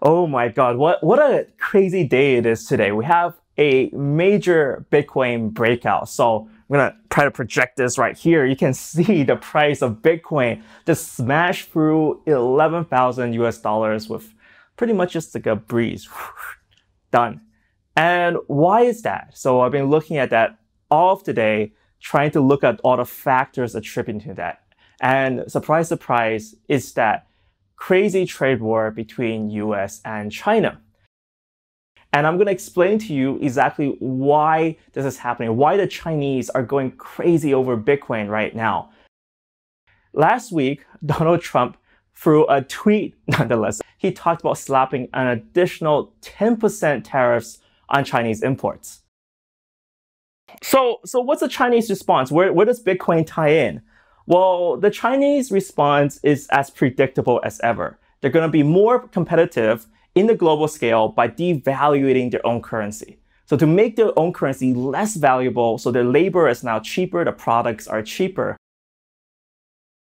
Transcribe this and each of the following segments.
Oh my God, what a crazy day it is today. We have a major Bitcoin breakout. So I'm gonna try to project this right here. You can see the price of Bitcoin just smash through 11,000 US dollars with pretty much just like a breeze. Done. And why is that? So I've been looking at that all of today, trying to look at all the factors attributing to that. And surprise, surprise, is that crazy trade war between US and China. And I'm going to explain to you exactly why this is happening, why the Chinese are going crazy over Bitcoin right now. Last week, Donald Trump threw a tweet nonetheless. He talked about slapping an additional 10% tariffs on Chinese imports. So what's the Chinese response? Where does Bitcoin tie in? Well, the Chinese response is as predictable as ever. They're going to be more competitive in the global scale by devaluing their own currency. So to make their own currency less valuable, so their labor is now cheaper, the products are cheaper.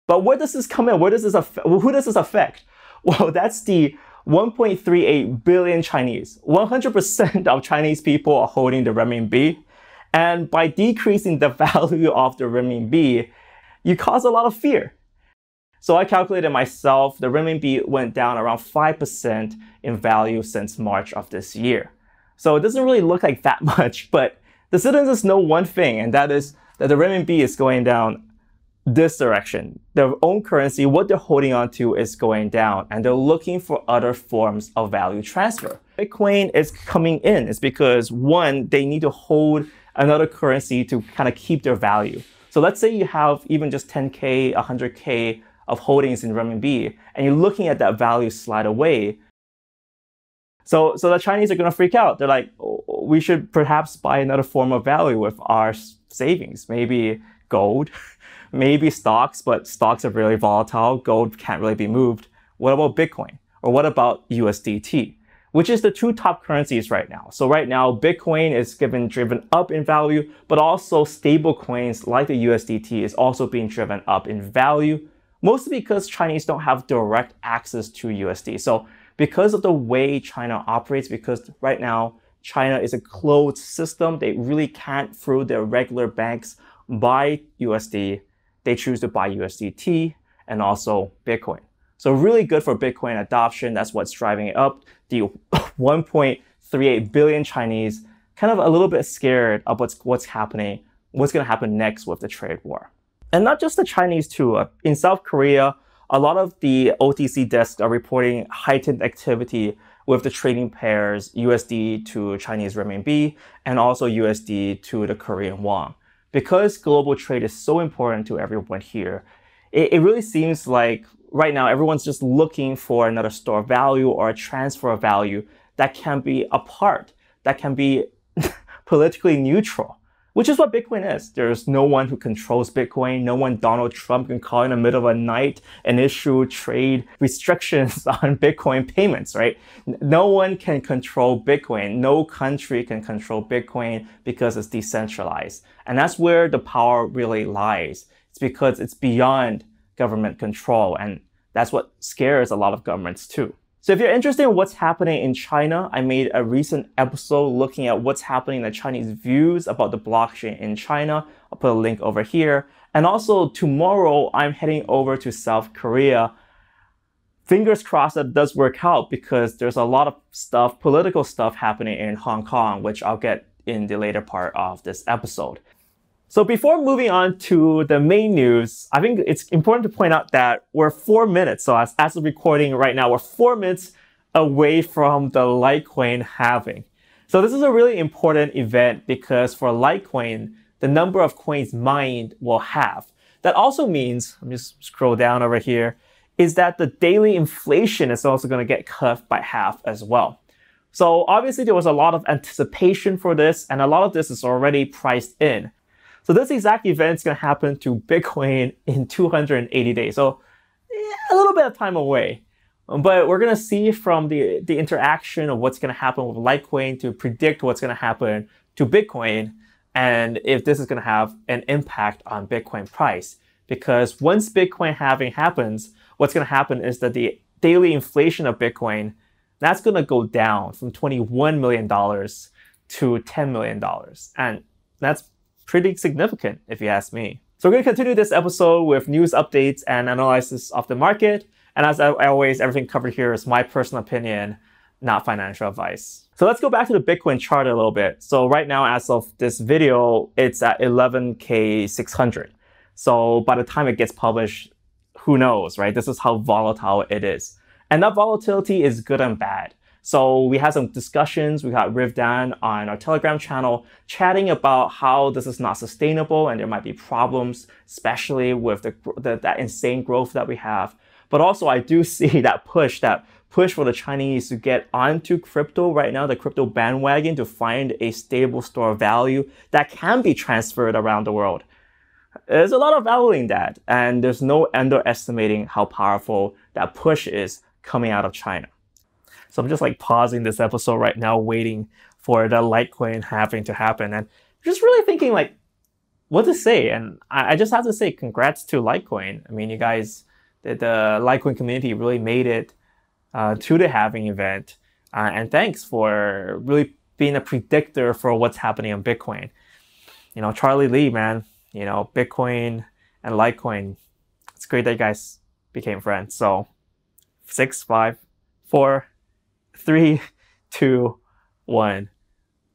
But where does this come in? Who does this affect? Well, that's the 1.38 billion Chinese. 100% of Chinese people are holding the renminbi. And by decreasing the value of the renminbi, you cause a lot of fear. So I calculated myself, the renminbi went down around 5% in value since March of this year. So it doesn't really look like that much, but the citizens know one thing, and that is that the renminbi is going down this direction. Their own currency, what they're holding on to, is going down, and they're looking for other forms of value transfer. Bitcoin is coming in. It's because, one, they need to hold another currency to kind of keep their value. So let's say you have even just 10K, 100K of holdings in renminbi, and you're looking at that value slide away. So the Chinese are going to freak out. They're like, oh, we should perhaps buy another form of value with our savings. Maybe gold, maybe stocks, but stocks are really volatile. Gold can't really be moved. What about Bitcoin? Or what about USDT? Which is the two top currencies right now. So right now, Bitcoin is driven up in value, but also stable coins like the USDT is also being driven up in value, mostly because Chinese don't have direct access to USD. So because of the way China operates, because right now, China is a closed system, they really can't, through their regular banks, buy USD. They choose to buy USDT and also Bitcoin. So really good for Bitcoin adoption. That's what's driving it up. The 1.38 billion Chinese kind of a little bit scared of what's happening, what's going to happen next with the trade war. And not just the Chinese too. In South Korea, a lot of the OTC desks are reporting heightened activity with the trading pairs USD to Chinese renminbi and also USD to the Korean won. Because global trade is so important to everyone here, it really seems like right now, everyone's just looking for another store of value or a transfer of value that can be apart, that can be politically neutral, which is what Bitcoin is. There's no one who controls Bitcoin. No one Donald Trump can call in the middle of the night and issue trade restrictions on Bitcoin payments, right? No one can control Bitcoin. No country can control Bitcoin because it's decentralized. And that's where the power really lies. It's because it's beyond government control, and that's what scares a lot of governments too. So if you're interested in what's happening in China, I made a recent episode looking at what's happening in the Chinese views about the blockchain in China. I'll put a link over here. And also tomorrow, I'm heading over to South Korea. Fingers crossed that does work out because there's a lot of stuff, political stuff happening in Hong Kong, which I'll get in the later part of this episode. So before moving on to the main news, I think it's important to point out that we're 4 minutes. So as of recording right now, we're 4 minutes away from the Litecoin halving. So this is a really important event because for Litecoin, the number of coins mined will halve. That also means, let me just scroll down over here, is that the daily inflation is also going to get cut by half as well. So obviously there was a lot of anticipation for this, and a lot of this is already priced in. So this exact event is going to happen to Bitcoin in 280 days. So a little bit of time away. But we're going to see from the interaction of what's going to happen with Litecoin to predict what's going to happen to Bitcoin and if this is going to have an impact on Bitcoin price. Because once Bitcoin halving happens, what's going to happen is that the daily inflation of Bitcoin That's going to go down from $21 million to $10 million. And that's pretty significant, if you ask me. So we're going to continue this episode with news updates and analysis of the market. And as always, everything covered here is my personal opinion, not financial advice. So let's go back to the Bitcoin chart a little bit. So right now, as of this video, it's at 11,600. So by the time it gets published, who knows, right? This is how volatile it is. And that volatility is good and bad. So we had some discussions. We got Riv Dan on our Telegram channel chatting about how this is not sustainable and there might be problems, especially with that insane growth that we have. But also I do see that push for the Chinese to get onto crypto right now, the crypto bandwagon, to find a stable store of value that can be transferred around the world. There's a lot of value in that, and there's no underestimating how powerful that push is coming out of China. So I'm just like pausing this episode right now, waiting for the Litecoin halving to happen, and just really thinking like what to say. And I just have to say congrats to Litecoin. I mean, you guys, the Litecoin community really made it to the halving event, and thanks for really being a predictor for what's happening on Bitcoin. You know, Charlie Lee, man, you know, Bitcoin and Litecoin, it's great that you guys became friends. So 6, 5, 4, 3, 2, 1.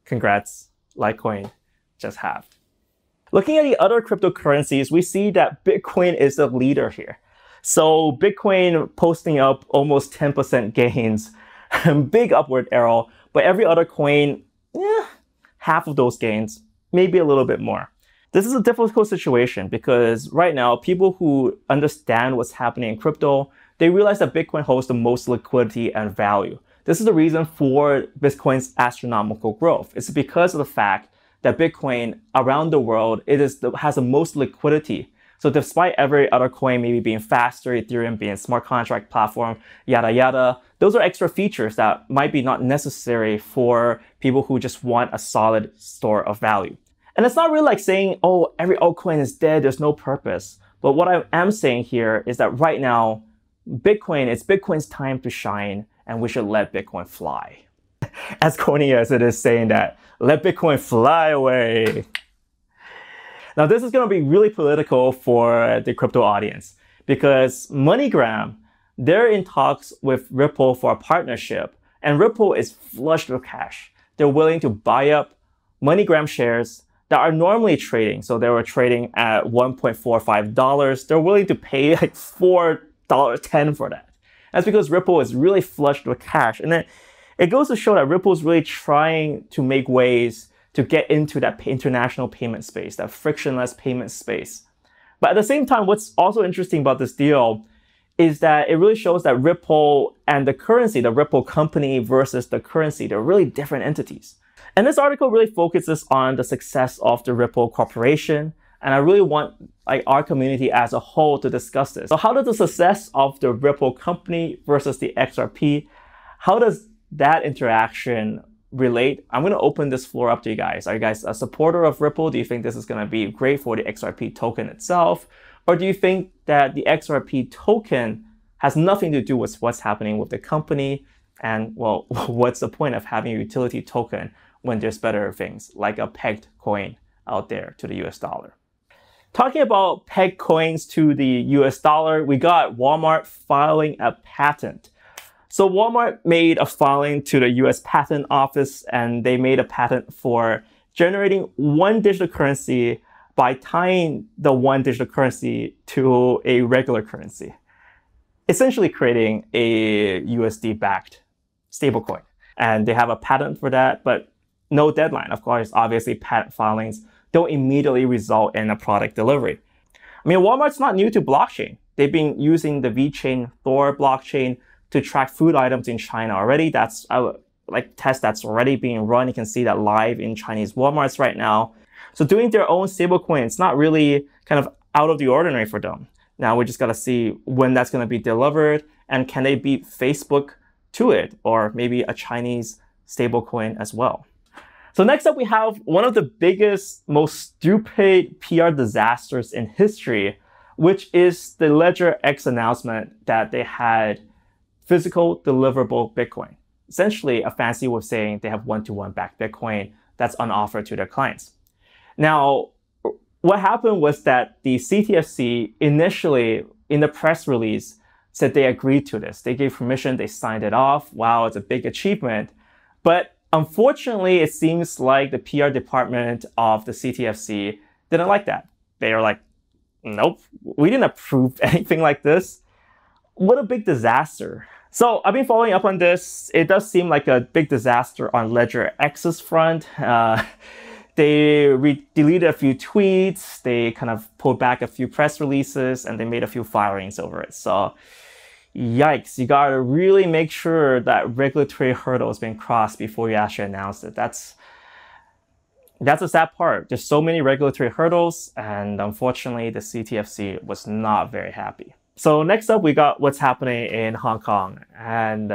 Congrats, Litecoin just halved. Looking at the other cryptocurrencies, we see that Bitcoin is the leader here. So Bitcoin posting up almost 10% gains, big upward arrow, but every other coin, half of those gains, maybe a little bit more. This is a difficult situation because right now, people who understand what's happening in crypto, they realize that Bitcoin holds the most liquidity and value. This is the reason for Bitcoin's astronomical growth. It's because of the fact that Bitcoin around the world, has the most liquidity. So despite every other coin maybe being faster, Ethereum being a smart contract platform, yada yada, those are extra features that might be not necessary for people who just want a solid store of value. And it's not really like saying, oh, every altcoin is dead, there's no purpose. But what I am saying here is that right now, it's Bitcoin's time to shine, and we should let Bitcoin fly. As corny as it is saying that, let Bitcoin fly away. Now, this is going to be really political for the crypto audience because Moneygram, they're in talks with Ripple for a partnership, and Ripple is flushed with cash. They're willing to buy up Moneygram shares that are normally trading. So they were trading at $1.45. They're willing to pay like $4.10 for that. That's because Ripple is really flushed with cash. And then it goes to show that Ripple is really trying to make ways to get into that international payment space, that frictionless payment space. But at the same time, what's also interesting about this deal is that it really shows that Ripple and the currency, the Ripple company versus the currency, they're really different entities. And this article really focuses on the success of the Ripple Corporation. And I really want our community as a whole to discuss this. So how does the success of the Ripple company versus the XRP, how does that interaction relate? I'm going to open this floor up to you guys. Are you guys a supporter of Ripple? Do you think this is going to be great for the XRP token itself? Or do you think that the XRP token has nothing to do with what's happening with the company? And well, what's the point of having a utility token when there's better things like a pegged coin out there to the US dollar? Talking about pegged coins to the US dollar, we got Walmart filing a patent. So Walmart made a filing to the US Patent Office, and they made a patent for generating one digital currency by tying the one digital currency to a regular currency, essentially creating a USD-backed stablecoin. And they have a patent for that, but no deadline. Of course, obviously, patent filings don't immediately result in a product delivery. I mean, Walmart's not new to blockchain. They've been using the VeChain Thor blockchain to track food items in China already. That's like test that's already being run. You can see that live in Chinese Walmarts right now. So doing their own stablecoin, it's not really kind of out of the ordinary for them. Now we just got to see when that's going to be delivered, and can they beat Facebook to it, or maybe a Chinese stablecoin as well. So next up, we have one of the biggest, most stupid PR disasters in history, which is the Ledger X announcement that they had physical deliverable Bitcoin. essentially a fancy way of saying they have one-to-one backed Bitcoin that's on offer to their clients. Now, what happened was that the CTFC initially in the press release said they agreed to this. They gave permission, they signed it off. Wow, it's a big achievement. But unfortunately, it seems like the PR department of the CTFC didn't like that. They are like, nope, we didn't approve anything like this. What a big disaster. So I've been following up on this. It does seem like a big disaster on Ledger X's front. They deleted a few tweets, they kind of pulled back a few press releases, and they made a few filings over it. So yikes, you gotta really make sure that regulatory hurdle has been crossed before you actually announce it. That's a sad part. There's so many regulatory hurdles, and unfortunately, the CTFC was not very happy. So next up, we got what's happening in Hong Kong. And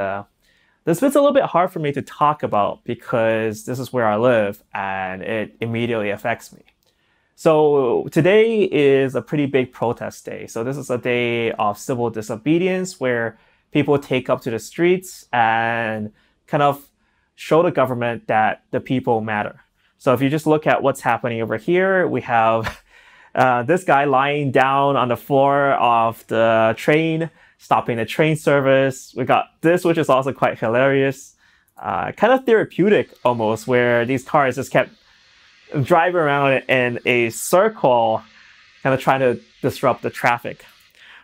this bit's a little bit hard for me to talk about because this is where I live and it immediately affects me. So today is a pretty big protest day. So this is a day of civil disobedience where people take up to the streets and kind of show the government that the people matter. So if you just look at what's happening over here, we have this guy lying down on the floor of the train, stopping the train service. We got this, which is also quite hilarious, kind of therapeutic almost, where these cars just kept driving around in a circle, kind of trying to disrupt the traffic.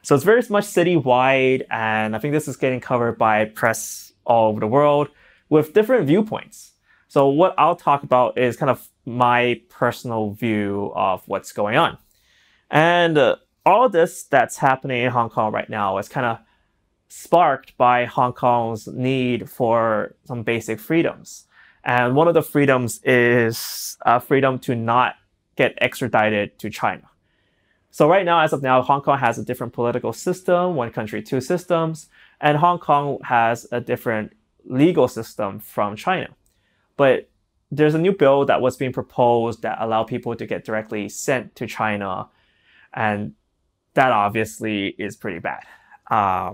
So it's very much citywide, and I think this is getting covered by press all over the world with different viewpoints. So what I'll talk about is kind of my personal view of what's going on. And all this that's happening in Hong Kong right now is kind of sparked by Hong Kong's need for some basic freedoms. And one of the freedoms is freedom to not get extradited to China. So right now, as of now, Hong Kong has a different political system, one country, two systems, and Hong Kong has a different legal system from China. But there's a new bill that was being proposed that allow people to get directly sent to China, and that obviously is pretty bad.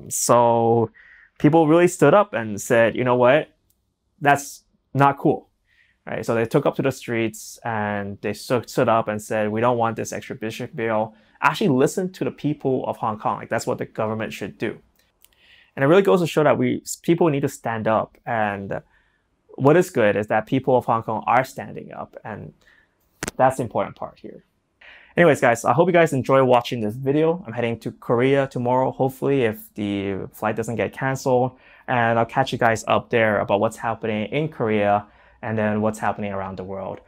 So people really stood up and said, you know what, that's not cool, right? So they took up to the streets and they stood up and said, we don't want this extradition bill. Actually listen to the people of Hong Kong. Like, that's what the government should do. And it really goes to show that people need to stand up. And what is good is that people of Hong Kong are standing up, and that's the important part here. Anyways, guys, I hope you guys enjoy watching this video. I'm heading to Korea tomorrow, hopefully, if the flight doesn't get canceled. And I'll catch you guys up there about what's happening in Korea and then what's happening around the world.